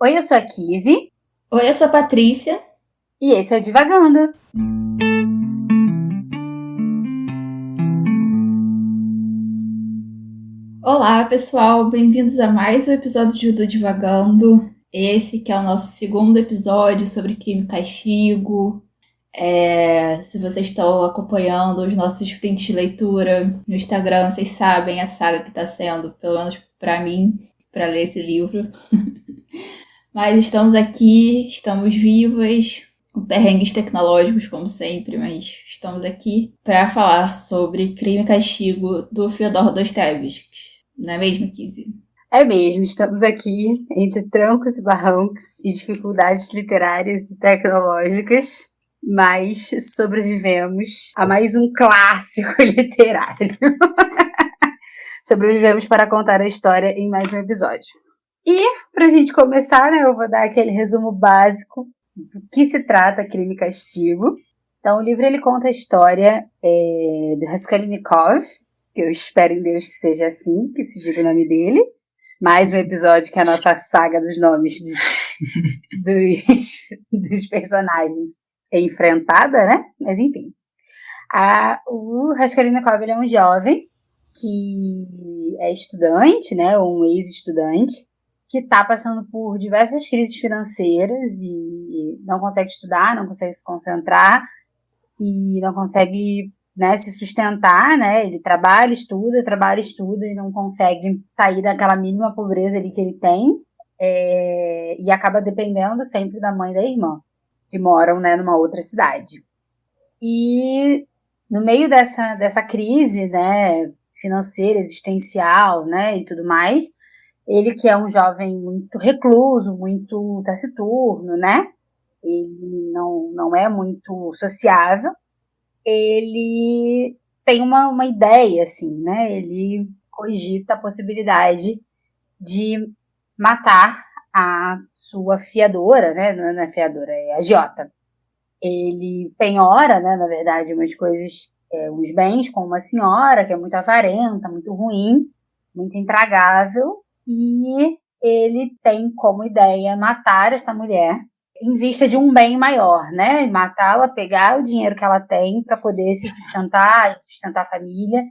Oi, eu sou a Kizzy. Oi, eu sou a Patrícia. E esse é o Divagando. Olá, pessoal, bem-vindos a mais um episódio do Divagando. Esse que é o nosso segundo episódio sobre crime e castigo. Se vocês estão acompanhando os nossos prints de leitura no Instagram, vocês sabem a saga que está sendo, pelo menos para mim, para ler esse livro. Mas estamos aqui, estamos vivas, com perrengues tecnológicos, como sempre, mas estamos aqui para falar sobre Crime e Castigo do Fyodor Dostoiévski. Não é mesmo, Kizzy? É mesmo, estamos aqui entre trancos e barrancos e dificuldades literárias e tecnológicas, mas sobrevivemos a mais um clássico literário. Sobrevivemos para contar a história em mais um episódio. E, para a gente começar, né, eu vou dar aquele resumo básico do que se trata Crime e Castigo. Então, o livro ele conta a história do Raskolnikov, que eu espero em Deus que seja assim, que se diga o nome dele. Mais um episódio que é a nossa saga dos nomes dos personagens é enfrentada, né? Mas enfim. O Raskolnikov ele é um jovem que é estudante, né? Um ex-estudante, que está passando por diversas crises financeiras e não consegue estudar, não consegue se concentrar e não consegue, né, se sustentar, né? Ele trabalha, estuda e não consegue sair daquela mínima pobreza ali que ele tem, e acaba dependendo sempre da mãe e da irmã, que moram, né, numa outra cidade. E no meio dessa crise, né, financeira, existencial, né, e tudo mais, ele que é um jovem muito recluso, muito taciturno, né, ele não é muito sociável, ele tem uma ideia, assim, né? Ele cogita a possibilidade de matar a sua fiadora, né? Não é fiadora, é agiota. Ele penhora, né, na verdade, umas coisas, uns bens com uma senhora que é muito avarenta, muito ruim, muito intragável, e ele tem como ideia matar essa mulher em vista de um bem maior, né? Matá-la, pegar o dinheiro que ela tem para poder se sustentar e sustentar a família.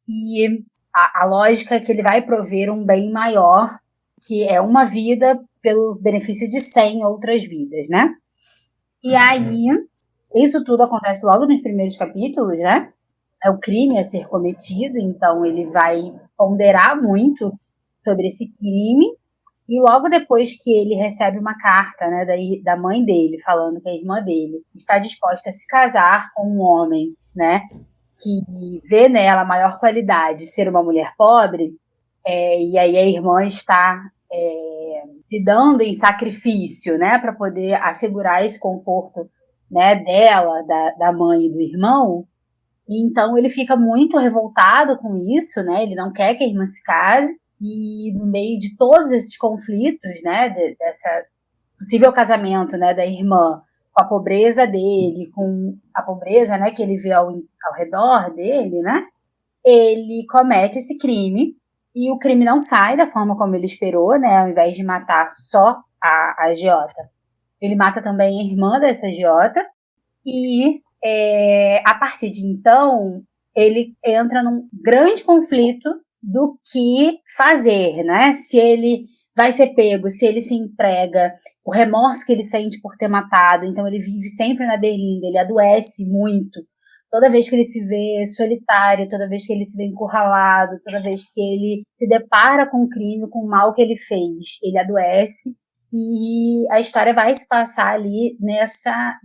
E a lógica é que ele vai prover um bem maior, que é uma vida pelo benefício de 100 outras vidas, né? E aí, isso tudo acontece logo nos primeiros capítulos, né? É o crime a ser cometido, então ele vai ponderar muito sobre esse crime. E logo depois que ele recebe uma carta, né, da mãe dele, falando que a irmã dele está disposta a se casar com um homem, né, que vê nela a maior qualidade ser uma mulher pobre, e aí a irmã está se dando em sacrifício, né, para poder assegurar esse conforto, né, dela, da mãe e do irmão. E então ele fica muito revoltado com isso, né, ele não quer que a irmã se case, e no meio de todos esses conflitos, né, dessa possível casamento, né, da irmã com a pobreza dele, com a pobreza, né, que ele vê ao redor dele, né, ele comete esse crime e o crime não sai da forma como ele esperou, né, ao invés de matar só a agiota, ele mata também a irmã dessa agiota e a partir de então ele entra num grande conflito do que fazer, né? Se ele vai ser pego, se ele se entrega, o remorso que ele sente por ter matado, então ele vive sempre na berlinda, ele adoece muito. Toda vez que ele se vê solitário, toda vez que ele se vê encurralado, toda vez que ele se depara com o crime, com o mal que ele fez, ele adoece. E a história vai se passar ali nessa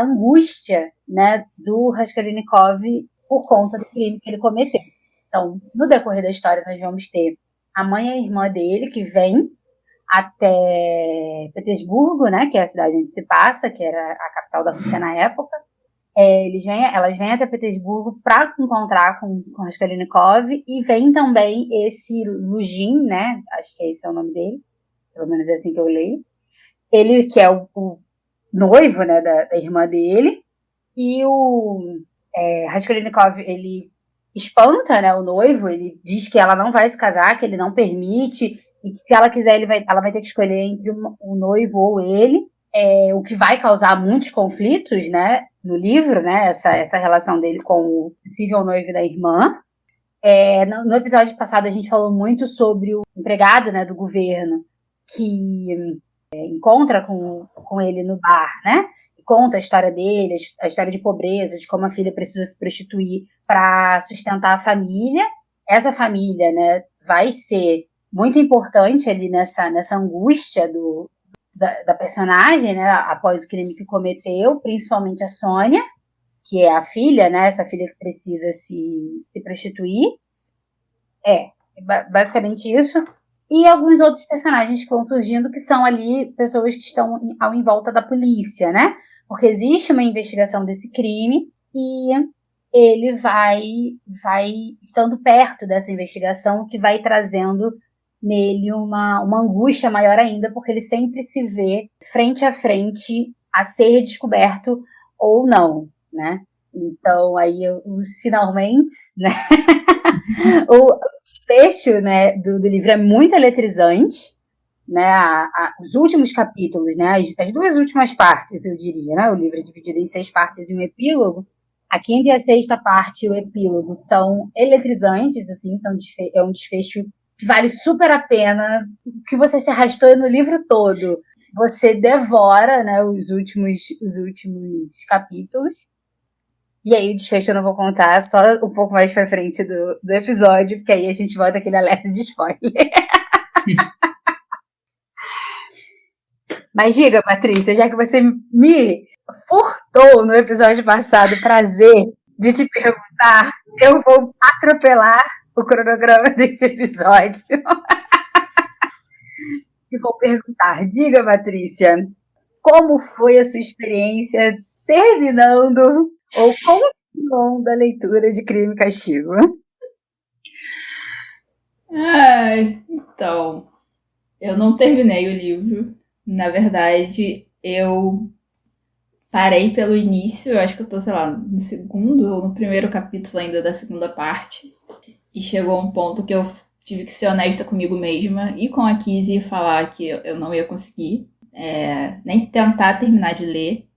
angústia, né, do Raskolnikov por conta do crime que ele cometeu. Então, no decorrer da história, nós vamos ter a mãe e a irmã dele que vêm até Petersburgo, né, que é a cidade onde se passa, que era a capital da Rússia na época. Elas vêm até Petersburgo para encontrar com Raskolnikov, e vem também esse Luzhin, né, acho que esse é o nome dele, pelo menos é assim que eu leio. Ele que é o noivo, né, da irmã dele, e o Raskolnikov, ele espanta, né, o noivo, ele diz que ela não vai se casar, que ele não permite e que se ela quiser, ela vai ter que escolher entre o noivo ou ele, o que vai causar muitos conflitos, né, no livro, né, essa relação dele com o possível noivo da irmã. No episódio passado a gente falou muito sobre o empregado, né, do governo que encontra com ele no bar, né, e conta a história dele, a história de pobreza, de como a filha precisa se prostituir para sustentar a família. Essa família, né, vai ser muito importante ali nessa angústia da personagem, né, após o crime que cometeu, principalmente a Sônia, que é a filha, né, essa filha que precisa se prostituir. Basicamente isso. E alguns outros personagens que vão surgindo, que são ali pessoas que estão em volta da polícia, né? Porque existe uma investigação desse crime e ele vai estando perto dessa investigação, que vai trazendo nele uma angústia maior ainda, porque ele sempre se vê frente a frente a ser descoberto ou não, né? Então, aí, os finalmente, né? O desfecho, né, do livro é muito eletrizante, né? Os últimos capítulos, né? As duas últimas partes, eu diria, né? O livro é dividido em 6 partes e um epílogo. A quinta e a sexta parte e o epílogo são eletrizantes, assim, é um desfecho que vale super a pena, que você se arrastou no livro todo. Você devora, né, os últimos capítulos. E aí o desfecho eu não vou contar, só um pouco mais pra frente do episódio, porque aí a gente volta aquele alerta de spoiler. Mas diga, Patrícia, já que você me furtou no episódio passado o prazer de te perguntar, eu vou atropelar o cronograma desse episódio. E vou perguntar, diga, Patrícia, como foi a sua experiência terminando ou continuando a leitura de Crime e Castigo? Então, eu não terminei o livro. Na verdade, eu parei pelo início, eu acho que eu tô, sei lá, no segundo ou no primeiro capítulo ainda da segunda parte. E chegou um ponto que eu tive que ser honesta comigo mesma e com a Kizzy e falar que eu não ia conseguir nem tentar terminar de ler.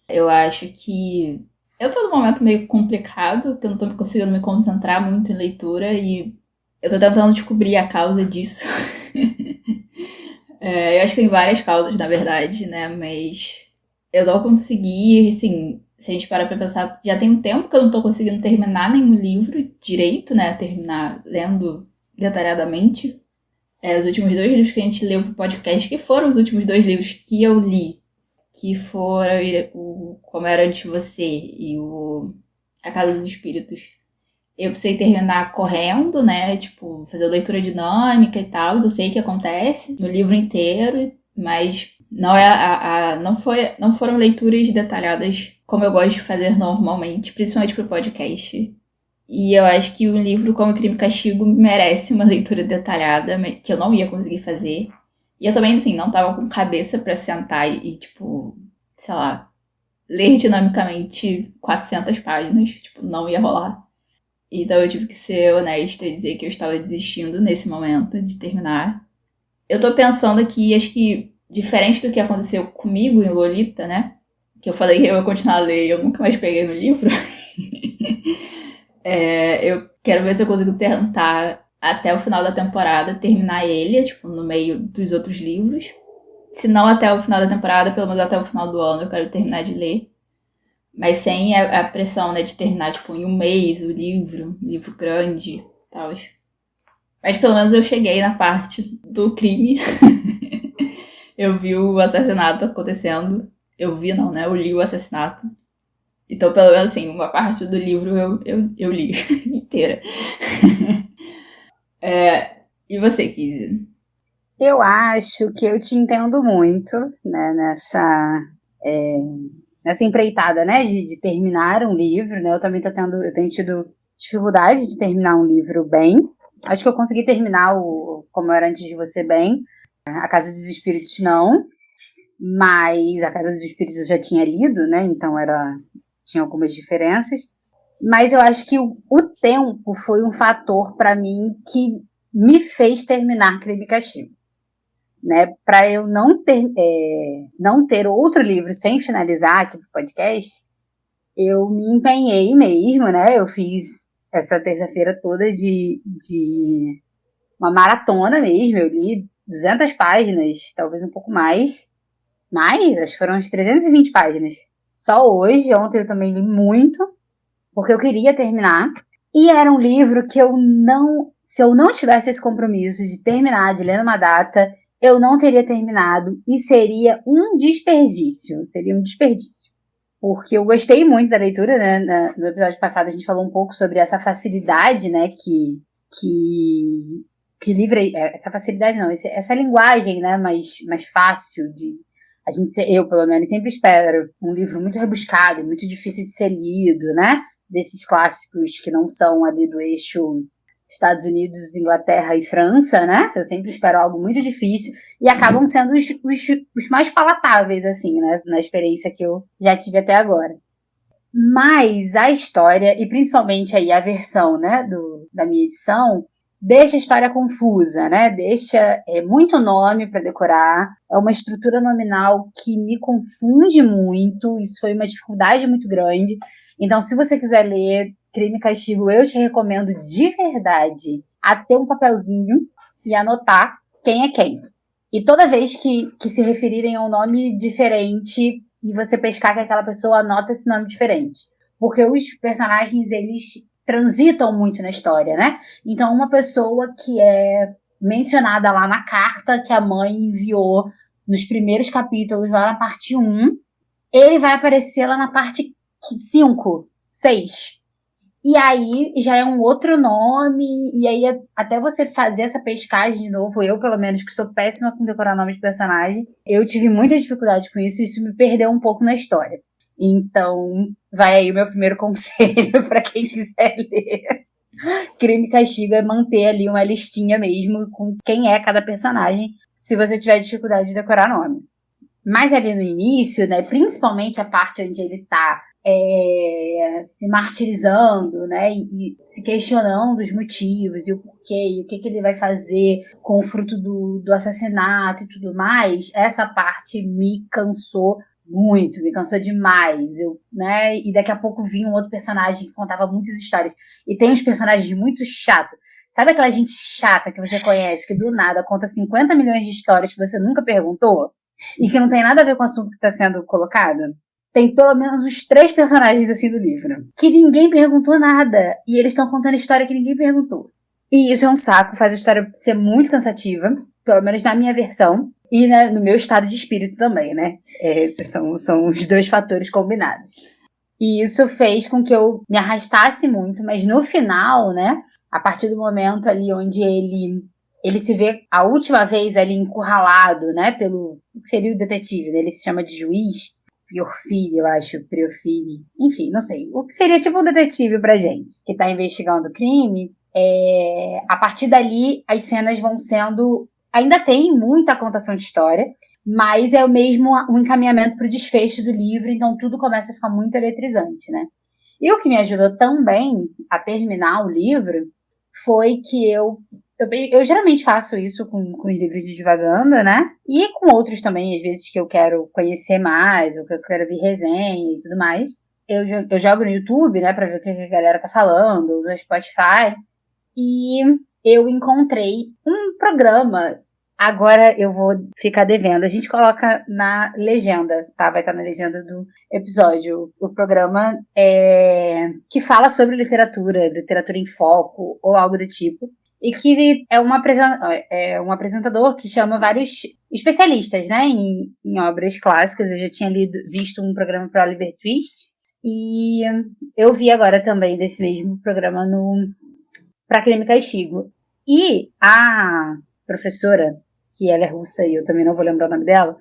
Eu acho que eu tô num momento meio complicado, que eu não tô conseguindo me concentrar muito em leitura e eu tô tentando descobrir a causa disso. Eu acho que tem várias causas, na verdade, né? Mas eu não consegui, assim, se a gente parar pra pensar, já tem um tempo que eu não tô conseguindo terminar nenhum livro direito, né? Terminar lendo detalhadamente. Os últimos 2 livros que a gente leu pro podcast, que foram os últimos 2 livros que eu li, que foram o Como Era Antes de Você e o A Casa dos Espíritos. Eu precisei terminar correndo, né? Tipo, fazer leitura dinâmica e tal. Eu sei que acontece no livro inteiro, mas não foram leituras detalhadas como eu gosto de fazer normalmente, principalmente pro podcast. E eu acho que o livro Como Crime e Castigo merece uma leitura detalhada, que eu não ia conseguir fazer. E eu também, assim, não tava com cabeça pra sentar e tipo, sei lá, ler dinamicamente 400 páginas. Tipo, não ia rolar. Então eu tive que ser honesta e dizer que eu estava desistindo nesse momento de terminar. Eu tô pensando aqui, acho que diferente do que aconteceu comigo em Lolita, né? Que eu falei que eu ia continuar a ler e eu nunca mais peguei no livro. Eu quero ver se eu consigo tentar até o final da temporada terminar ele, tipo, no meio dos outros livros. Se não até o final da temporada, pelo menos até o final do ano eu quero terminar de ler. Mas sem a pressão, né, de terminar, tipo, em um mês o livro, um livro grande e tal. Mas pelo menos eu cheguei na parte do crime. Eu vi o assassinato acontecendo. Eu vi, não, né? Eu li o assassinato. Então, pelo menos, assim, uma parte do livro eu li inteira. E você, Kizzy? Eu acho que eu te entendo muito, né, nessa empreitada, né, de terminar um livro, né? Eu também eu tenho tido dificuldade de terminar um livro bem. Acho que eu consegui terminar o Como Era Antes de Você bem. A Casa dos Espíritos não, mas A Casa dos Espíritos eu já tinha lido, né? Então tinha algumas diferenças. Mas eu acho que o tempo foi um fator para mim que me fez terminar Crime e Castigo. Né? Para eu não ter outro livro sem finalizar aqui pro podcast, eu me empenhei mesmo, né? Eu fiz essa terça-feira toda de uma maratona mesmo. Eu li 200 páginas, talvez um pouco mais. Mas acho que foram umas 320 páginas. Só hoje, ontem eu também li muito, porque eu queria terminar. E era um livro que se eu não tivesse esse compromisso de terminar, de ler numa data, eu não teria terminado e seria um desperdício. Porque eu gostei muito da leitura, né? No episódio passado a gente falou um pouco sobre essa facilidade, né? Que livro, essa facilidade não, essa linguagem, né? Mais fácil de eu, pelo menos, sempre espero um livro muito rebuscado, muito difícil de ser lido, né? Desses clássicos que não são ali do eixo Estados Unidos, Inglaterra e França, né? Eu sempre espero algo muito difícil e acabam sendo os mais palatáveis, assim, né? Na experiência que eu já tive até agora. Mas a história, e principalmente aí a versão, né, da minha edição, deixa a história confusa, né? Deixa muito nome para decorar, é uma estrutura nominal que me confunde muito, isso foi uma dificuldade muito grande. Então, se você quiser ler Crime e Castigo, eu te recomendo de verdade a ter um papelzinho e anotar quem é quem. E toda vez que se referirem a um nome diferente e você pescar que aquela pessoa, anota esse nome diferente. Porque os personagens, eles transitam muito na história, né? Então, uma pessoa que é mencionada lá na carta que a mãe enviou nos primeiros capítulos, lá na parte 1, ele vai aparecer lá na parte 5, 6. E aí já é um outro nome, e aí até você fazer essa pescagem de novo, eu pelo menos, que estou péssima com decorar nome de personagem, eu tive muita dificuldade com isso, e isso me perdeu um pouco na história. Então, vai aí o meu primeiro conselho para quem quiser ler. Crime e Castigo é manter ali uma listinha mesmo com quem é cada personagem, se você tiver dificuldade de decorar nome. Mas ali no início, né, principalmente a parte onde ele tá se martirizando, né, e se questionando os motivos e o porquê, e o que ele vai fazer com o fruto do assassinato e tudo mais, essa parte me cansou muito, me cansou demais, né, e daqui a pouco vinha um outro personagem que contava muitas histórias, e tem uns personagens muito chatos, sabe aquela gente chata que você conhece, que do nada conta 50 milhões de histórias que você nunca perguntou, e que não tem nada a ver com o assunto que está sendo colocado? Tem pelo menos os 3 personagens assim do livro, que ninguém perguntou nada, e eles estão contando história que ninguém perguntou. E isso é um saco, faz a história ser muito cansativa, pelo menos na minha versão, e no meu estado de espírito também, né? São os 2 fatores combinados. E isso fez com que eu me arrastasse muito, mas no final, né, a partir do momento ali onde ele se vê a última vez ali encurralado, né, pelo que seria o detetive, né, ele se chama de juiz, Priofili, eu acho, Priofili, enfim, não sei, o que seria tipo um detetive pra gente, que tá investigando o crime, a partir dali as cenas vão sendo, ainda tem muita contação de história, mas é o mesmo um encaminhamento pro desfecho do livro, então tudo começa a ficar muito eletrizante, né. E o que me ajudou também a terminar o livro foi que eu geralmente faço isso com os livros de Divagando, né? E com outros também, às vezes que eu quero conhecer mais, ou que eu quero ver resenha e tudo mais. Eu jogo no YouTube, né, pra ver o que a galera tá falando, no Spotify. E eu encontrei um programa. Agora eu vou ficar devendo. A gente coloca na legenda, tá? Vai estar na legenda do episódio. O programa que fala sobre literatura em foco, ou algo do tipo. E que é um apresentador que chama vários especialistas, né, em obras clássicas. Eu já tinha visto um programa para Oliver Twist. E eu vi agora também desse mesmo programa para Crime e Castigo. E a professora, que ela é russa e eu também não vou lembrar o nome dela,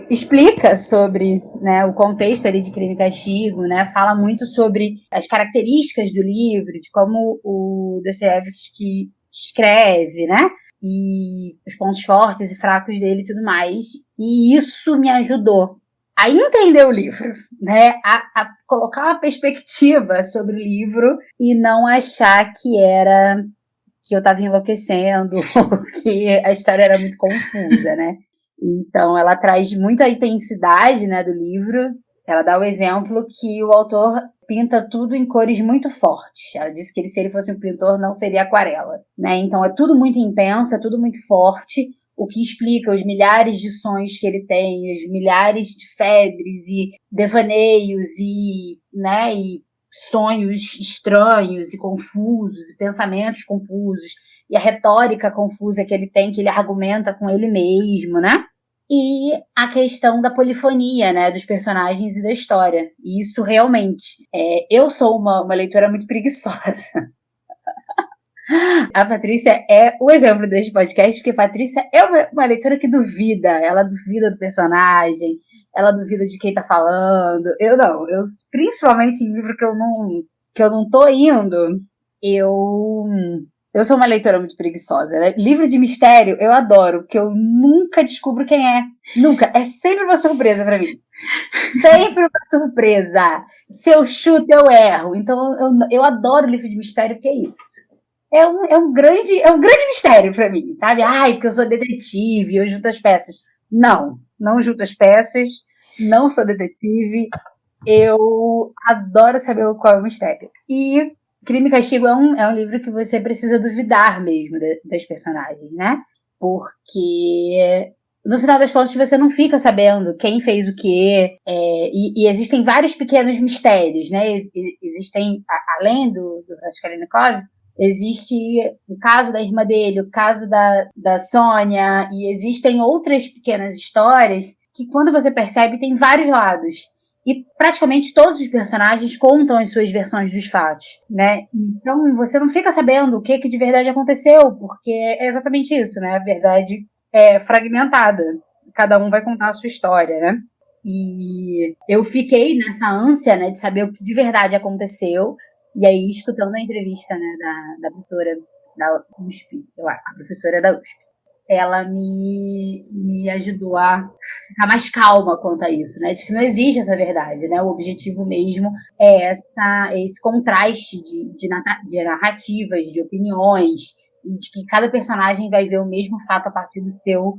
explica sobre, né, o contexto ali de Crime e Castigo, né, fala muito sobre as características do livro, de como o Dostoiévski escreve, né, e os pontos fortes e fracos dele e tudo mais, e isso me ajudou a entender o livro, né, a colocar uma perspectiva sobre o livro e não achar que era que eu tava enlouquecendo, ou que a história era muito confusa, né? Então, ela traz muita intensidade, né, do livro. Ela dá o exemplo que o autor pinta tudo em cores muito fortes. Ela disse que se ele fosse um pintor, não seria aquarela, né? Então, é tudo muito intenso, é tudo muito forte, o que explica os milhares de sonhos que ele tem, os milhares de febres e devaneios e, né, e sonhos estranhos e confusos, e pensamentos confusos, e a retórica confusa que ele tem, que ele argumenta com ele mesmo, né? E a questão da polifonia, né, dos personagens e da história. E isso realmente, eu sou uma leitora muito preguiçosa. A Patrícia é o exemplo deste podcast, porque a Patrícia é uma leitora que duvida. Ela duvida do personagem, ela duvida de quem tá falando. Eu não, principalmente em livro que eu não tô indo, eu sou uma leitora muito preguiçosa, né? Livro de mistério eu adoro, porque eu nunca descubro quem é. Nunca. É sempre uma surpresa pra mim. Sempre uma surpresa. Se eu chuto, eu erro. Então eu adoro livro de mistério, porque é isso. É um grande mistério pra mim, sabe? Ai, porque eu sou detetive, eu junto as peças. Não junto as peças, não sou detetive. Eu adoro saber qual é o mistério. E Crime e Castigo é um livro que você precisa duvidar mesmo das personagens, né? Porque no final das contas você não fica sabendo quem fez o quê, e existem vários pequenos mistérios, né? Existem, além do Raskolnikov, existe o caso da irmã dele, o caso da Sônia, e existem outras pequenas histórias que, quando você percebe, tem vários lados. E praticamente todos os personagens contam as suas versões dos fatos, né? Então você não fica sabendo o que de verdade aconteceu, porque é exatamente isso, né? A verdade é fragmentada. Cada um vai contar a sua história, né? E eu fiquei nessa ânsia, né, de saber o que de verdade aconteceu. E aí, escutando a entrevista, né, da doutora da USP, a professora da USP, ela me ajudou a ficar mais calma quanto a isso, né? De que não existe essa verdade, né? O objetivo mesmo é esse contraste de narrativas, de opiniões, e de que cada personagem vai ver o mesmo fato a partir do seu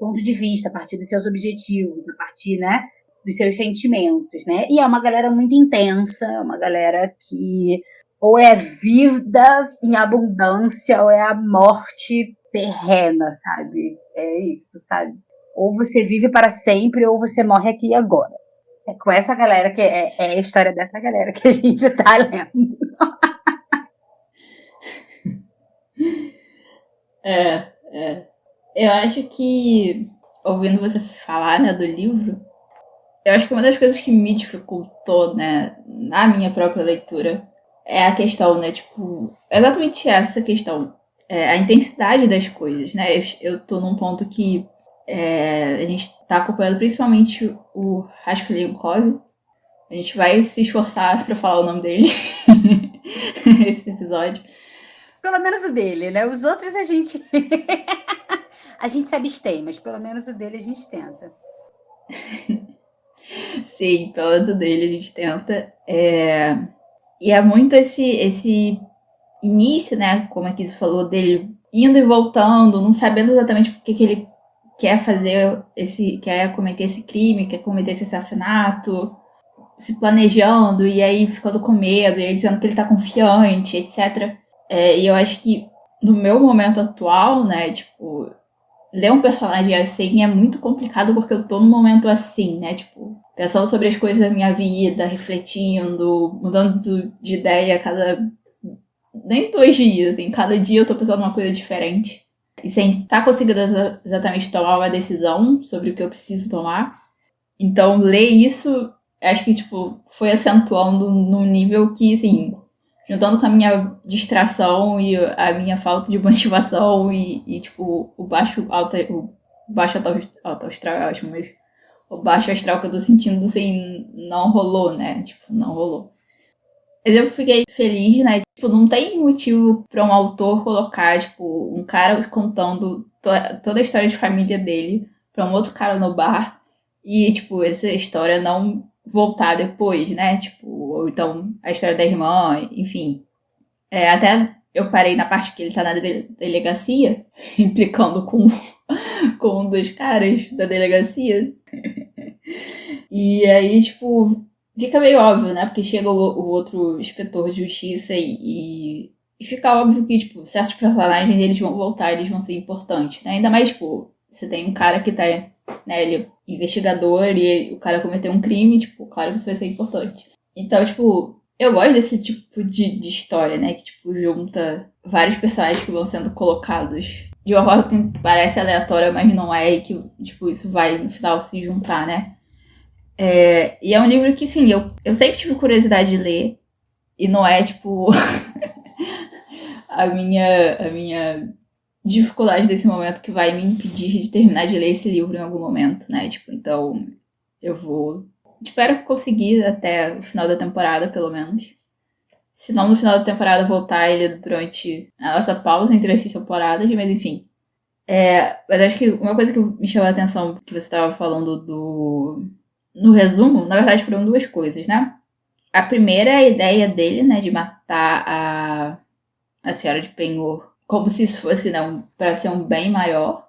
ponto de vista, a partir dos seus objetivos, a partir, né, dos seus sentimentos, né? E é uma galera muito intensa, é uma galera que ou é vida em abundância ou é a morte terrena, sabe? É isso, sabe? Ou você vive para sempre ou você morre aqui e agora. É com essa galera que é a história dessa galera que a gente tá lendo. Eu acho que, ouvindo você falar, né, do livro, eu acho que uma das coisas que me dificultou, né, na minha própria leitura é a questão, né, tipo, exatamente essa questão, a intensidade das coisas, né? Eu tô num ponto que a gente tá acompanhando principalmente o Raskolnikov. A gente vai se esforçar pra falar o nome dele esse episódio. Pelo menos o dele, né? Os outros a gente a gente se abstém, mas pelo menos o dele a gente tenta. Sim, pelo menos o dele a gente tenta. E é muito esse início, né? Como a Kizzy falou, dele indo e voltando, não sabendo exatamente por que ele quer fazer quer cometer esse crime, quer cometer esse assassinato, se planejando e aí ficando com medo, e aí dizendo que ele tá confiante, etc. E eu acho que no meu momento atual, né, tipo, ler um personagem assim é muito complicado porque eu tô num momento assim, né, tipo, pensando sobre as coisas da minha vida, refletindo, mudando de ideia a cada nem 2 dias, assim, cada dia eu tô pensando uma coisa diferente. E sem estar conseguindo exatamente tomar uma decisão sobre o que eu preciso tomar. Então, ler isso, acho que, tipo, foi acentuando num nível que, assim, juntando com a minha distração e a minha falta de motivação e tipo, o baixo astral é ótimo, mas o baixo astral que eu tô sentindo, assim, não rolou, né? Tipo, não rolou. Mas eu fiquei feliz, né? Tipo, não tem motivo pra um autor colocar, tipo, um cara contando toda a história de família dele pra um outro cara no bar e, tipo, essa história não voltar depois, né? Tipo, ou então a história da irmã, enfim. Até eu parei na parte que ele tá na delegacia, implicando com um dos caras da delegacia. E aí, tipo, fica meio óbvio, né? Porque chega o outro inspetor de justiça e fica óbvio que, tipo, certos personagens, eles vão voltar, eles vão ser importantes, né? Ainda mais, tipo, você tem um cara que tá, né, ele é investigador e o cara cometeu um crime, tipo, claro que isso vai ser importante. Então, tipo, eu gosto desse tipo de história, né? Que, tipo, junta vários personagens que vão sendo colocados de uma forma que parece aleatória, mas não é, e que, tipo, isso vai, no final, se juntar, né? E é um livro que, sim, eu sempre tive curiosidade de ler, e não é, tipo, a minha dificuldade desse momento que vai me impedir de terminar de ler esse livro em algum momento, né? Tipo, então, eu vou... Espero conseguir até o final da temporada, pelo menos. Se não no final da temporada, voltar ele durante a nossa pausa entre as temporadas, mas enfim. Mas acho que uma coisa que me chamou a atenção que você estava falando no resumo, na verdade foram duas coisas, né? A primeira é a ideia dele, né, de matar a senhora de penhor como se isso fosse, né, para ser um bem maior.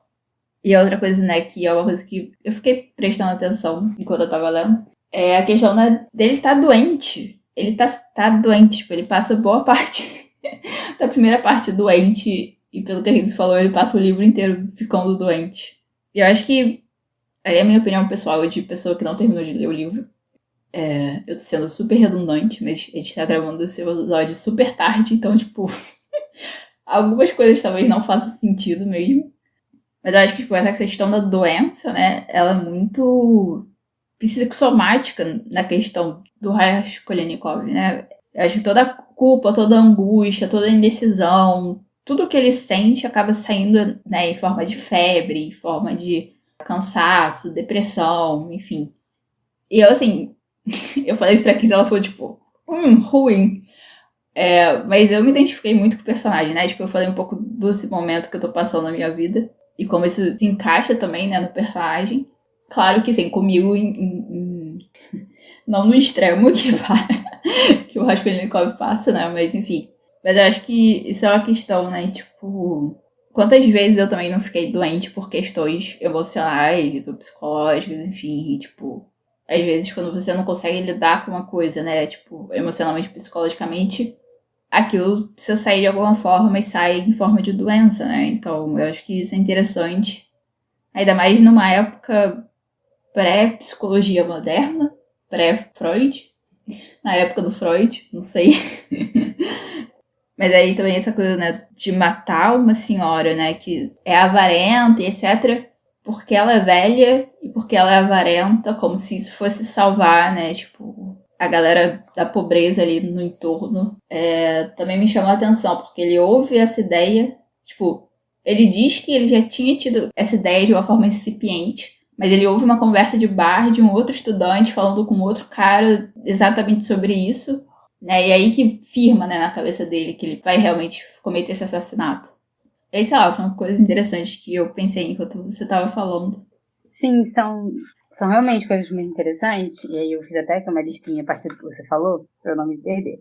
E a outra coisa, né, que é uma coisa que eu fiquei prestando atenção enquanto eu tava lendo, é a questão, né, dele estar doente. Ele tá doente, tipo, ele passa boa parte da primeira parte doente, e pelo que a gente falou, ele passa o livro inteiro ficando doente. E eu acho que, aí é a minha opinião pessoal, de pessoa que não terminou de ler o livro, eu tô sendo super redundante, mas a gente tá gravando esse episódio super tarde, então, tipo, algumas coisas talvez não façam sentido mesmo. Mas eu acho que, tipo, essa questão da doença, né, ela é muito psicossomática na questão do Raskolnikov, né? Eu acho que toda a culpa, toda a angústia, toda a indecisão, tudo que ele sente acaba saindo, né, em forma de febre, em forma de cansaço, depressão, enfim. E eu, assim, eu falei isso pra Kiz, ela falou, tipo, ruim. Mas eu me identifiquei muito com o personagem, né? Tipo, eu falei um pouco desse momento que eu tô passando na minha vida. E como isso se encaixa também, né, no personagem. Claro que, sim, comigo não no extremo que o Raskolnikov passa, né? Mas, enfim. Mas eu acho que isso é uma questão, né? Tipo, quantas vezes eu também não fiquei doente por questões emocionais ou psicológicas, enfim, e, tipo... Às vezes, quando você não consegue lidar com uma coisa, né? Tipo, emocionalmente, psicologicamente, aquilo precisa sair de alguma forma e sai em forma de doença, né? Então, eu acho que isso é interessante. Ainda mais numa época pré-psicologia moderna, pré-Freud, na época do Freud, não sei. Mas aí também essa coisa, né, de matar uma senhora, né, que é avarenta e etc., porque ela é velha e porque ela é avarenta, como se isso fosse salvar, né, tipo, a galera da pobreza ali no entorno. Também me chamou a atenção, porque ele ouve essa ideia, tipo, ele diz que ele já tinha tido essa ideia de uma forma incipiente, mas ele ouve uma conversa de bar de um outro estudante falando com outro cara exatamente sobre isso, né? E aí que firma, né, na cabeça dele que ele vai realmente cometer esse assassinato. E aí, sei lá, são coisas interessantes que eu pensei enquanto você tava falando. Sim, são realmente coisas muito interessantes. E aí eu fiz até uma listinha a partir do que você falou, para eu não me perder.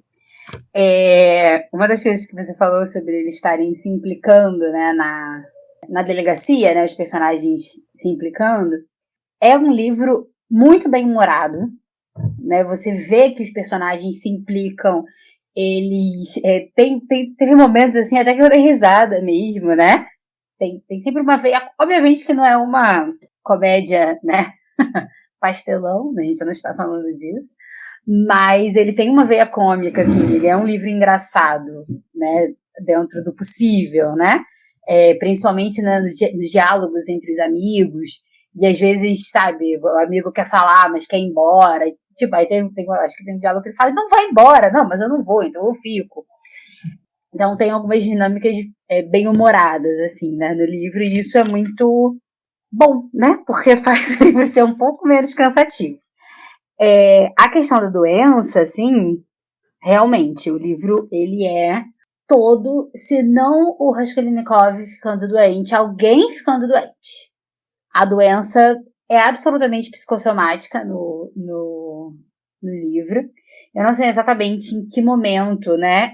Uma das coisas que você falou sobre eles estarem se implicando, né, na delegacia, né, os personagens se implicando, é um livro muito bem humorado, né? Você vê que os personagens se implicam, eles teve momentos assim até que eu dei risada mesmo, né? Tem sempre uma veia, obviamente que não é uma comédia, né? Pastelão, né? A gente não está falando disso, mas ele tem uma veia cômica, assim, ele é um livro engraçado, né? Dentro do possível, né? Principalmente nos diálogos entre os amigos. E às vezes, sabe, o amigo quer falar, mas quer ir embora. Tipo, aí acho que tem um diálogo que ele fala, não vai embora, não, mas eu não vou, então eu fico. Então tem algumas dinâmicas bem humoradas, assim, né, no livro, e isso é muito bom, né, porque faz o livro ser um pouco menos cansativo. A questão da doença, assim, realmente, o livro, ele é todo, se não o Raskolnikov ficando doente, alguém ficando doente. A doença é absolutamente psicossomática no livro. Eu não sei exatamente em que momento, né,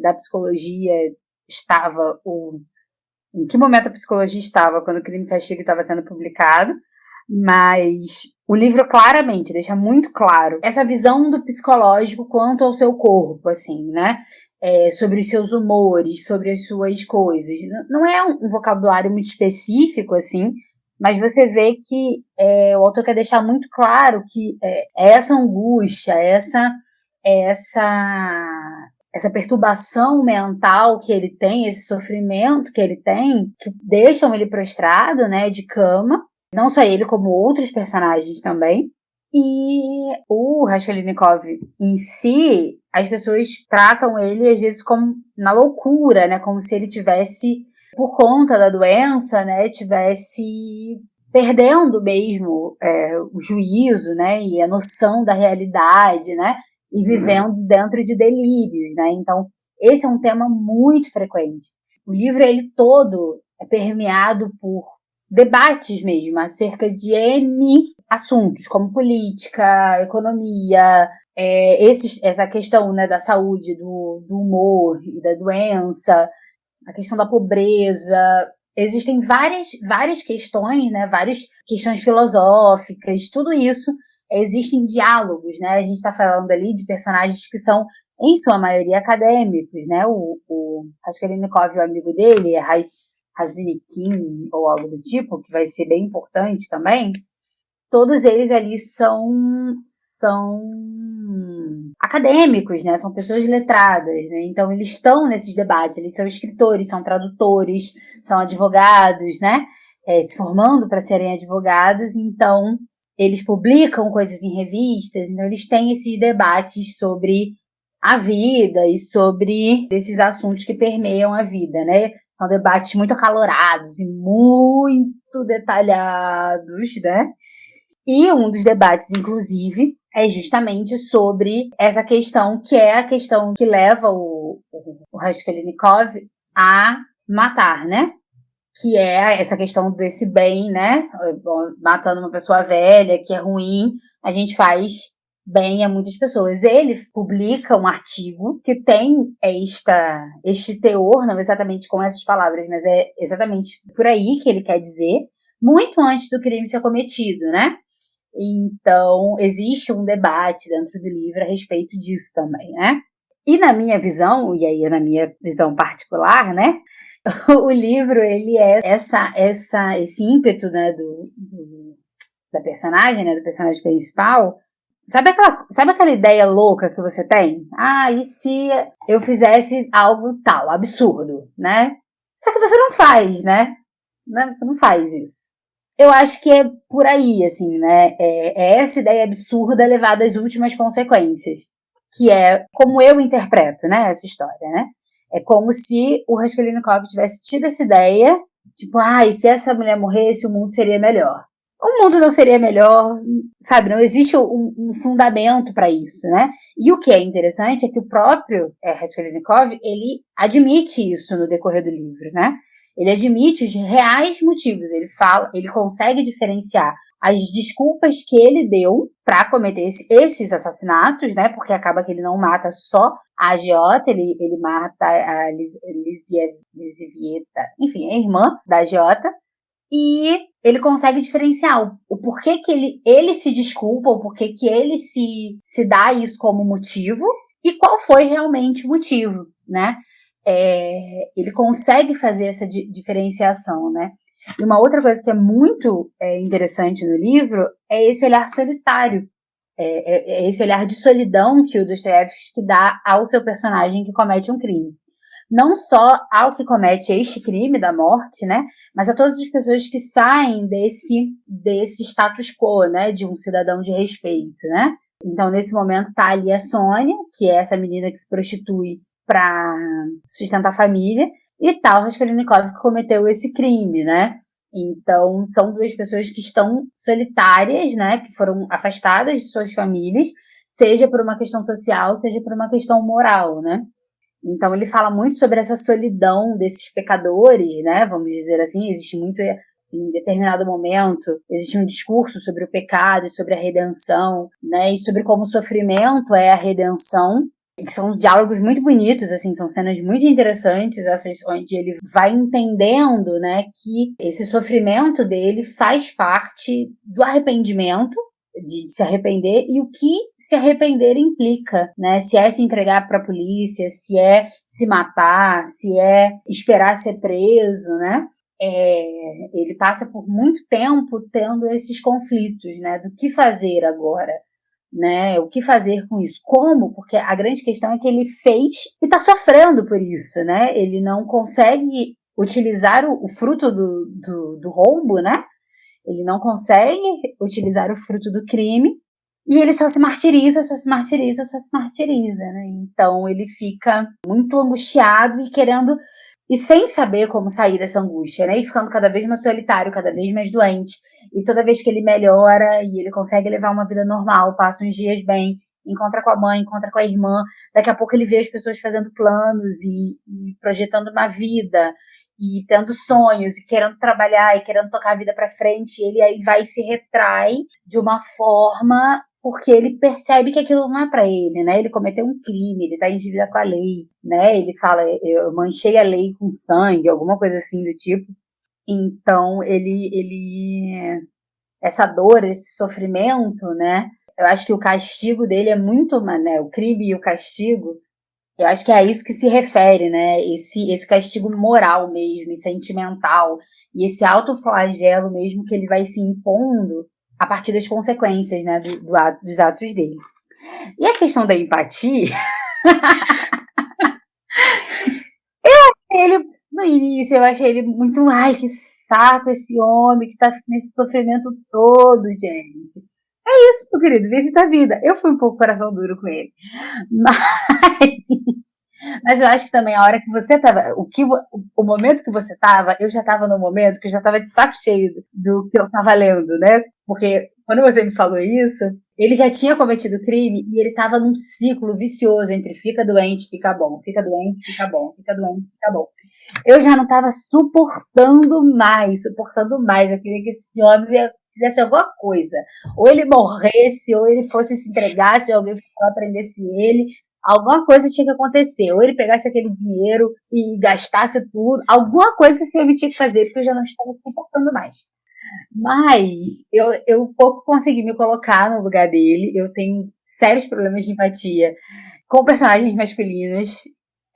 da psicologia estava em que momento a psicologia estava quando o Crime e Castigo estava sendo publicado, mas o livro claramente deixa muito claro essa visão do psicológico quanto ao seu corpo, assim, né? Sobre os seus humores, sobre as suas coisas. Não é um vocabulário muito específico, assim, mas você vê que o autor quer deixar muito claro que essa angústia, essa perturbação mental que ele tem, esse sofrimento que ele tem, que deixam ele prostrado, né, de cama, não só ele, como outros personagens também. E o Raskolnikov em si, as pessoas tratam ele às vezes como na loucura, né, como se ele tivesse, por conta da doença, né, tivesse perdendo mesmo o juízo, né, e a noção da realidade, né, e vivendo dentro de delírios, né? Então, esse é um tema muito frequente. O livro, ele todo é permeado por debates mesmo, acerca de N assuntos, como política, economia, essa questão, né, da saúde, do humor e da doença, a questão da pobreza. Existem várias questões, né, várias questões filosóficas, tudo isso. Existem diálogos, né? A gente está falando ali de personagens que são, em sua maioria, acadêmicos, né? O Raskolnikov, o amigo dele, Razinikin, ou algo do tipo, que vai ser bem importante também. Todos eles ali são acadêmicos, né? São pessoas letradas, né? Então eles estão nesses debates, eles são escritores, são tradutores, são advogados, né? Se formando para serem advogados, então eles publicam coisas em revistas, então eles têm esses debates sobre a vida e sobre esses assuntos que permeiam a vida, né? São debates muito acalorados e muito detalhados, né? E um dos debates, inclusive, é justamente sobre essa questão, que é a questão que leva o Raskolnikov a matar, né? Que é essa questão desse bem, né? Matando uma pessoa velha, que é ruim, a gente faz bem a muitas pessoas. Ele publica um artigo que tem este teor, não exatamente com essas palavras, mas é exatamente por aí que ele quer dizer, muito antes do crime ser cometido, né? Então, existe um debate dentro do livro a respeito disso também, né? E na minha visão, e aí na minha visão particular, né? O livro, ele é esse ímpeto, né, da personagem, né, do personagem principal. Sabe aquela ideia louca que você tem? Ah, e se eu fizesse algo tal, absurdo, né? Só que você não faz, né? Você não faz isso. Eu acho que é por aí, assim, né? É essa ideia absurda levada às últimas consequências. Que é como eu interpreto, né, essa história, né? É como se o Raskolnikov tivesse tido essa ideia, tipo, e se essa mulher morresse, o mundo seria melhor. O mundo não seria melhor, sabe? Não existe um fundamento para isso, né? E o que é interessante é que o próprio Raskolnikov, ele admite isso no decorrer do livro, né? Ele admite os reais motivos, ele consegue diferenciar as desculpas que ele deu para cometer esses assassinatos, né? Porque acaba que ele não mata só a agiota, ele mata a Lizivieta, enfim, a irmã da agiota, e ele consegue diferenciar o porquê que ele se desculpa, o porquê que ele se dá isso como motivo e qual foi realmente o motivo, né? Ele consegue fazer essa diferenciação, né? E uma outra coisa que é muito interessante no livro é esse olhar solitário, esse olhar de solidão que o Dostoiévski dá ao seu personagem que comete um crime. Não só ao que comete este crime da morte, né? Mas a todas as pessoas que saem desse status quo, né? De um cidadão de respeito, né? Então, nesse momento, tá ali a Sônia, que é essa menina que se prostitui para sustentar a família, e tal Raskolnikov que cometeu esse crime, né? Então, são duas pessoas que estão solitárias, né? Que foram afastadas de suas famílias, seja por uma questão social, seja por uma questão moral, né? Então, ele fala muito sobre essa solidão desses pecadores, né? Vamos dizer assim, existe muito em determinado momento, existe um discurso sobre o pecado, sobre a redenção, né, e sobre como o sofrimento é a redenção. E são diálogos muito bonitos, assim, são cenas muito interessantes, essas onde ele vai entendendo, né, que esse sofrimento dele faz parte do arrependimento, de se arrepender, e o que se arrepender implica, né? Se é se entregar para a polícia, se é se matar, se é esperar ser preso, né? Ele passa por muito tempo tendo esses conflitos, né? Do que fazer agora, né? O que fazer com isso? Como? Porque a grande questão é que ele fez e está sofrendo por isso, né? Ele não consegue utilizar o fruto do roubo, né? Ele não consegue utilizar o fruto do crime e ele só se martiriza, né? Então ele fica muito angustiado e querendo, e sem saber como sair dessa angústia, né? E ficando cada vez mais solitário, cada vez mais doente. E toda vez que ele melhora e ele consegue levar uma vida normal, passa uns dias bem, encontra com a mãe, encontra com a irmã, daqui a pouco ele vê as pessoas fazendo planos e projetando uma vida, e tendo sonhos, e querendo trabalhar, e querendo tocar a vida pra frente, ele aí vai e se retrai de uma forma, porque ele percebe que aquilo não é pra ele, né? Ele cometeu um crime, ele tá em dívida com a lei, né? Ele fala, eu manchei a lei com sangue, alguma coisa assim do tipo. Então, essa dor, esse sofrimento, né? Eu acho que o castigo dele é muito, né? O crime e o castigo, eu acho que é a isso que se refere, né? Esse castigo moral mesmo, e sentimental, e esse autoflagelo mesmo que ele vai se impondo a partir das consequências, né? Dos atos dele. E a questão da empatia, ele, no início, eu achei ele muito, ai, que saco esse homem que tá nesse sofrimento todo, gente. É isso, meu querido, vive tua vida. Eu fui um pouco coração duro com ele. Mas eu acho que também a hora que você tava, o momento que você tava, eu já tava no momento que eu já tava de saco cheio do que eu tava lendo, né? Porque quando você me falou isso, ele já tinha cometido crime e ele tava num ciclo vicioso entre fica doente, fica bom, fica doente, fica bom, fica doente, fica bom. Eu já não tava suportando mais. Eu queria que esse homem fizesse alguma coisa. Ou ele morresse, ou ele fosse se entregasse, ou alguém prendesse ele. Alguma coisa tinha que acontecer. Ou ele pegasse aquele dinheiro e gastasse tudo. Alguma coisa esse homem tinha que fazer, porque eu já não estava suportando mais. Mas eu pouco consegui me colocar no lugar dele. Eu tenho sérios problemas de empatia com personagens masculinos.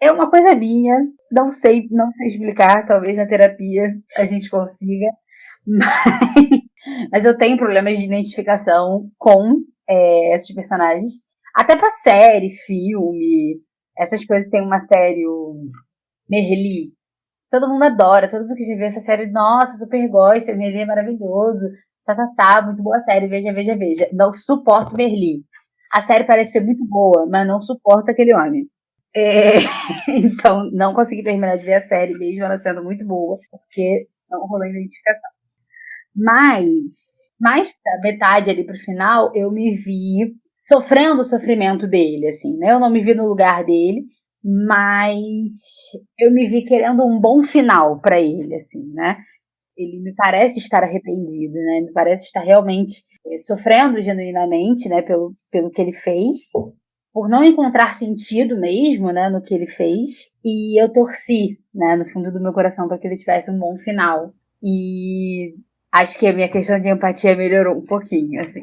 É uma coisa minha, não sei explicar, talvez na terapia a gente consiga, mas eu tenho problemas de identificação com esses personagens, até pra série, filme, essas coisas. Tem uma série, o Merli, todo mundo adora, todo mundo que já viu essa série, nossa, super gosta, Merli é maravilhoso, muito boa série, veja, não suporto Merli. A série parece ser muito boa, mas não suporto aquele homem. Então, não consegui terminar de ver a série, mesmo ela sendo muito boa, porque não rolou identificação. Mas, mais da metade ali pro final, eu me vi sofrendo o sofrimento dele, assim, né? Eu não me vi no lugar dele, mas eu me vi querendo um bom final para ele, assim, né? Ele me parece estar arrependido, né? Me parece estar realmente sofrendo genuinamente, né? Pelo que ele fez, por não encontrar sentido mesmo, né, no que ele fez, e eu torci, né, no fundo do meu coração para que ele tivesse um bom final. E acho que a minha questão de empatia melhorou um pouquinho, assim.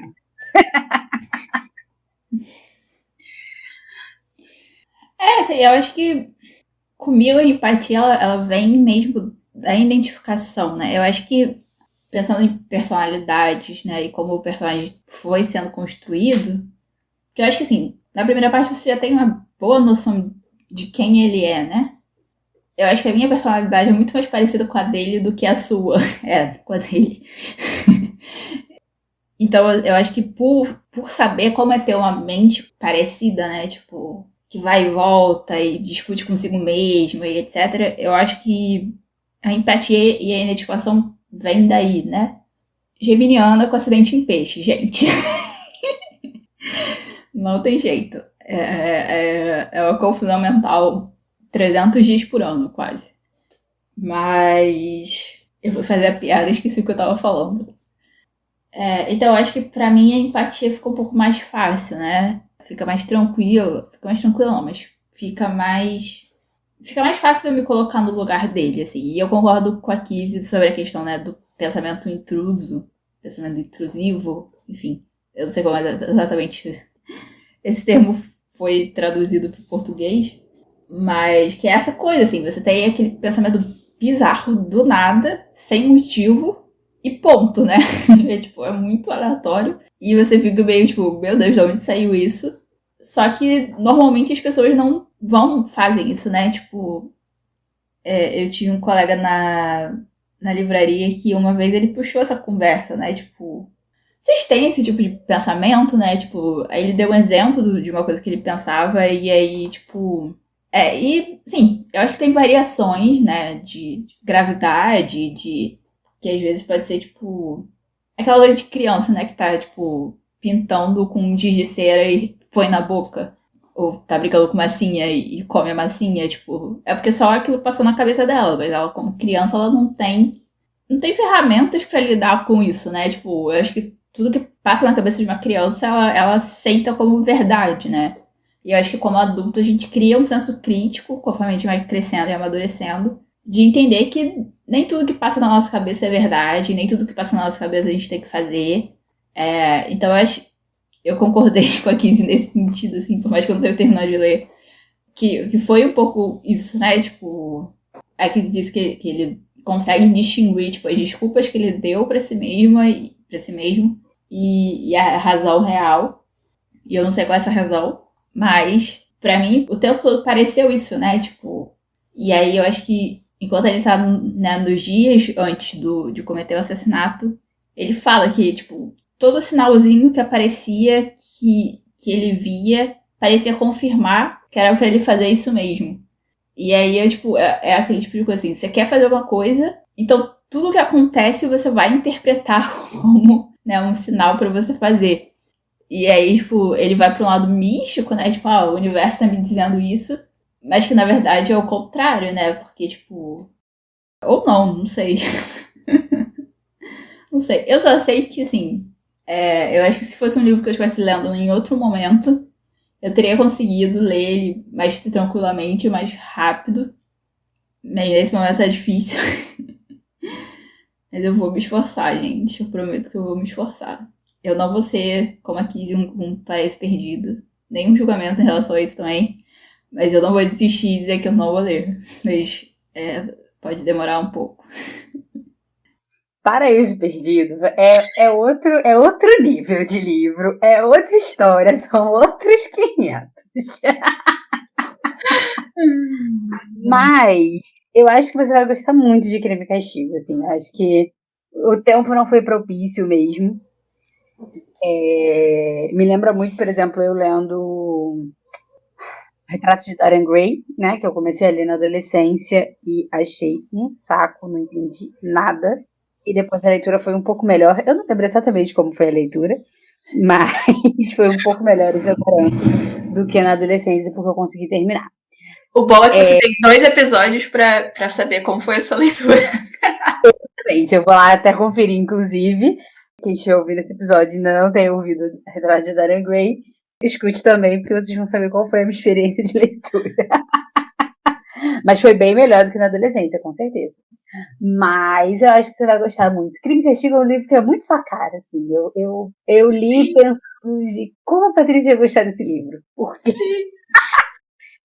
Assim, eu acho que comigo a empatia, ela vem mesmo da identificação, né? Eu acho que, pensando em personalidades, né, e como o personagem foi sendo construído, que eu acho que, assim, na primeira parte você já tem uma boa noção de quem ele é, né? Eu acho que a minha personalidade é muito mais parecida com a dele do que a sua. Com a dele. Então, eu acho que por saber como é ter uma mente parecida, né? Tipo, que vai e volta e discute consigo mesmo e etc. Eu acho que a empatia e a identificação vem daí, né? Geminiana com acidente em peixe, gente. Não tem jeito. É uma confusão mental 300 dias por ano, quase. Mas Eu fui fazer a piada e esqueci o que eu tava falando. Então, eu acho que pra mim a empatia fica um pouco mais fácil, né? Fica mais tranquilo. Fica mais tranquilo não, mas fica mais... Fica mais fácil de eu me colocar no lugar dele, assim. E eu concordo com a Kizzy sobre a questão, né, do pensamento intruso, pensamento intrusivo, enfim. Eu não sei como exatamente esse termo foi traduzido para o português, mas que é essa coisa, assim, você tem aquele pensamento bizarro do nada, sem motivo, e ponto, né? É muito aleatório. E você fica meio tipo, meu Deus, de onde saiu isso? Só que normalmente as pessoas não fazem isso, né? Eu tinha um colega na livraria que uma vez ele puxou essa conversa, né? Tipo, vocês têm esse tipo de pensamento, né? Tipo, aí ele deu um exemplo de uma coisa que ele pensava, e aí, tipo. E sim, eu acho que tem variações, né? De gravidade, de. Que às vezes pode ser, tipo. Aquela coisa de criança, né? Que tá, tipo, pintando com um giz de cera e põe na boca. Ou tá brincando com massinha e come a massinha, tipo. É porque só aquilo passou na cabeça dela, mas ela, como criança, ela não tem ferramentas pra lidar com isso, né? Tipo, eu acho que tudo que passa na cabeça de uma criança, ela aceita como verdade, né? E eu acho que como adulto a gente cria um senso crítico, conforme a gente vai crescendo e amadurecendo, de entender que nem tudo que passa na nossa cabeça é verdade, nem tudo que passa na nossa cabeça a gente tem que fazer. Então eu concordei com a Kizzy nesse sentido, assim, por mais que eu não tenha terminado de ler, que foi um pouco isso, né? Tipo, a Kizzy disse que ele consegue distinguir, tipo, as desculpas que ele deu pra si mesmo e a razão real. E eu não sei qual é essa razão, mas pra mim o tempo todo pareceu isso, né? Tipo, e aí eu acho que enquanto ele tá, né, nos dias antes de cometer o assassinato, ele fala que, tipo, todo sinalzinho que aparecia, que ele via, parecia confirmar que era pra ele fazer isso mesmo. E aí é aquele tipo de coisa assim, você quer fazer uma coisa, então tudo que acontece você vai interpretar como, né, um sinal pra você fazer. E aí, tipo, ele vai pra um lado místico, né? Tipo, o universo tá me dizendo isso, mas que na verdade é o contrário, né? Porque, tipo. Ou não sei. Não sei. Eu só sei que, assim. Eu acho que se fosse um livro que eu estivesse lendo em outro momento, eu teria conseguido ler ele mais tranquilamente, mais rápido. Mas nesse momento é difícil. Mas eu vou me esforçar, gente. Eu prometo que eu vou me esforçar. Eu não vou ser, como a Kizzy, um paraíso perdido. Nenhum julgamento em relação a isso também. Mas eu não vou desistir e dizer que eu não vou ler. Mas pode demorar um pouco. Paraíso Perdido é outro nível de livro, é outra história, são outros 500. Mas eu acho que você vai gostar muito de Crime e Castigo, assim, acho que o tempo não foi propício mesmo. Me lembra muito, por exemplo, eu lendo Retrato de Dorian Gray, né, que eu comecei a ler na adolescência e achei um saco, não entendi nada. E depois a leitura foi um pouco melhor. Eu não lembro exatamente como foi a leitura, mas foi um pouco melhor exatamente do que na adolescência, porque eu consegui terminar. O bom é que você tem 2 episódios pra saber como foi a sua leitura. Gente, eu vou lá até conferir, inclusive. Quem estiver ouvindo esse episódio e ainda não tem ouvido Retrato de Dorian Gray, escute também, porque vocês vão saber qual foi a minha experiência de leitura. Mas foi bem melhor do que na adolescência, com certeza. Mas eu acho que você vai gostar muito. Crime e Castigo é um livro que é muito sua cara, assim. Eu li pensando de como a Patrícia ia gostar desse livro. Porque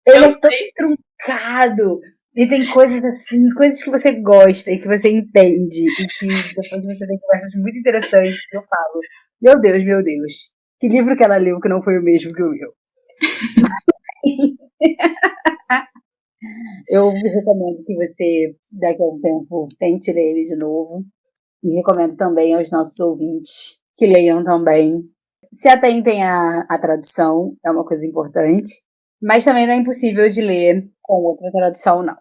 ele é tão truncado. E tem coisas assim, coisas que você gosta e que você entende. E que depois você tem conversas muito interessantes que eu falo, meu Deus. Que livro que ela leu que não foi o mesmo que o meu? Eu recomendo que você, daqui a um tempo, tente ler ele de novo. E recomendo também aos nossos ouvintes que leiam também. Se atentem à tradução, é uma coisa importante. Mas também não é impossível de ler com outra tradução, não.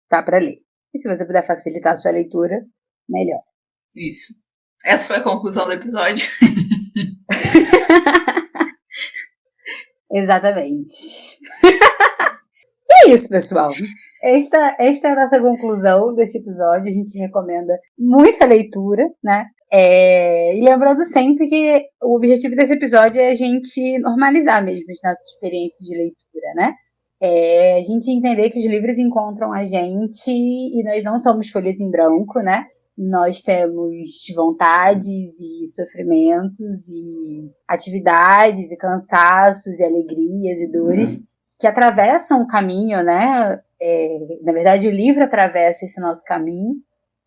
Dá para ler. E se você puder facilitar a sua leitura, melhor. Isso. Essa foi a conclusão do episódio. Exatamente. E é isso, pessoal. Esta é a nossa conclusão deste episódio. A gente recomenda muita leitura, né? E lembrando sempre que o objetivo desse episódio é a gente normalizar mesmo as nossas experiências de leitura, né? A gente entender que os livros encontram a gente e nós não somos folhas em branco, né? Nós temos vontades e sofrimentos e atividades e cansaços e alegrias e dores que atravessam o caminho, né? Na verdade, o livro atravessa esse nosso caminho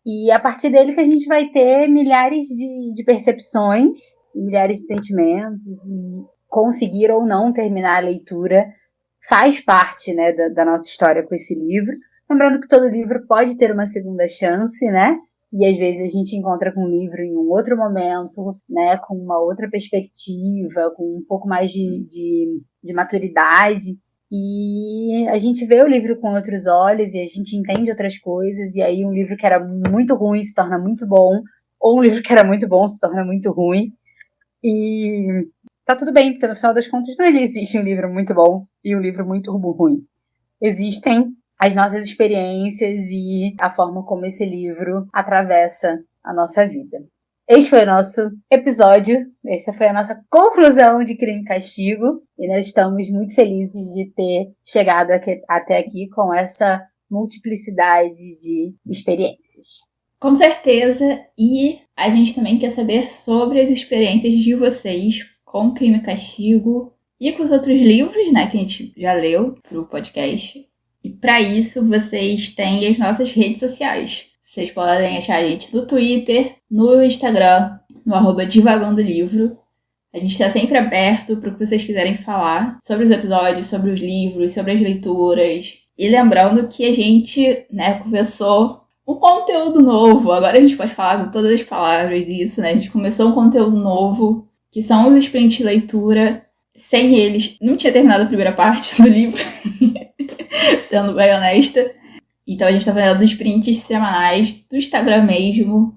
e a partir dele que a gente vai ter milhares de percepções, milhares de sentimentos e conseguir ou não terminar a leitura faz parte, né, da nossa história com esse livro. Lembrando que todo livro pode ter uma segunda chance, né? E às vezes a gente encontra com o livro em um outro momento, né, com uma outra perspectiva, com um pouco mais de maturidade. E a gente vê o livro com outros olhos e a gente entende outras coisas. E aí um livro que era muito ruim se torna muito bom, ou um livro que era muito bom se torna muito ruim. E tá tudo bem, porque no final das contas não existe um livro muito bom e um livro muito ruim. Existem as nossas experiências e a forma como esse livro atravessa a nossa vida. Este foi o nosso episódio, essa foi a nossa conclusão de Crime e Castigo, e nós estamos muito felizes de ter chegado até aqui com essa multiplicidade de experiências. Com certeza, e a gente também quer saber sobre as experiências de vocês com Crime e Castigo e com os outros livros, né, que a gente já leu pro podcast. E para isso, vocês têm as nossas redes sociais. Vocês podem achar a gente no Twitter, no Instagram, no @divagandolivro. A gente está sempre aberto para o que vocês quiserem falar sobre os episódios, sobre os livros, sobre as leituras. E lembrando que a gente, né, começou um conteúdo novo. Agora a gente pode falar com todas as palavras isso, né? A gente começou um conteúdo novo, que são os sprints de leitura. Sem eles, não tinha terminado a primeira parte do livro, sendo bem honesta. Então a gente tá fazendo sprints semanais do Instagram mesmo,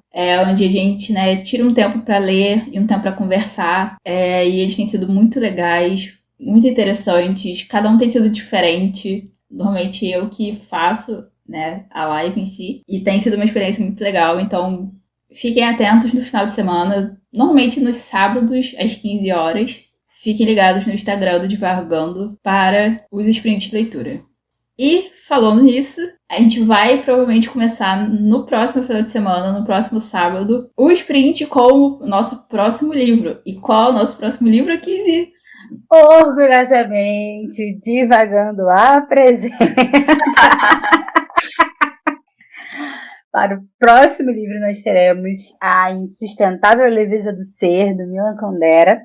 onde a gente, né, tira um tempo para ler e um tempo para conversar. E eles têm sido muito legais, muito interessantes. Cada um tem sido diferente. Normalmente eu que faço, né, a live em si. E tem sido uma experiência muito legal. Então fiquem atentos no final de semana. Normalmente nos sábados, às 15 horas. Fiquem ligados no Instagram do Divagando para os sprints de leitura. E, falando nisso, a gente vai provavelmente começar no próximo final de semana, no próximo sábado, o sprint com o nosso próximo livro. E qual é o nosso próximo livro, Kizzy? Orgulhosamente, Divagando apresenta. Para o próximo livro nós teremos A Insustentável Leveza do Ser, do Milan Kundera.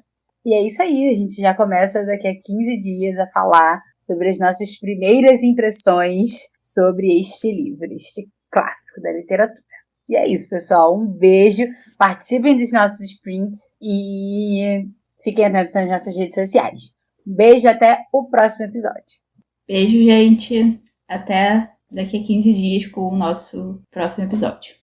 E é isso aí, a gente já começa daqui a 15 dias a falar sobre as nossas primeiras impressões sobre este livro, este clássico da literatura. E é isso, pessoal. Um beijo, participem dos nossos sprints e fiquem atentos nas nossas redes sociais. Um beijo, até o próximo episódio. Beijo, gente. Até daqui a 15 dias com o nosso próximo episódio.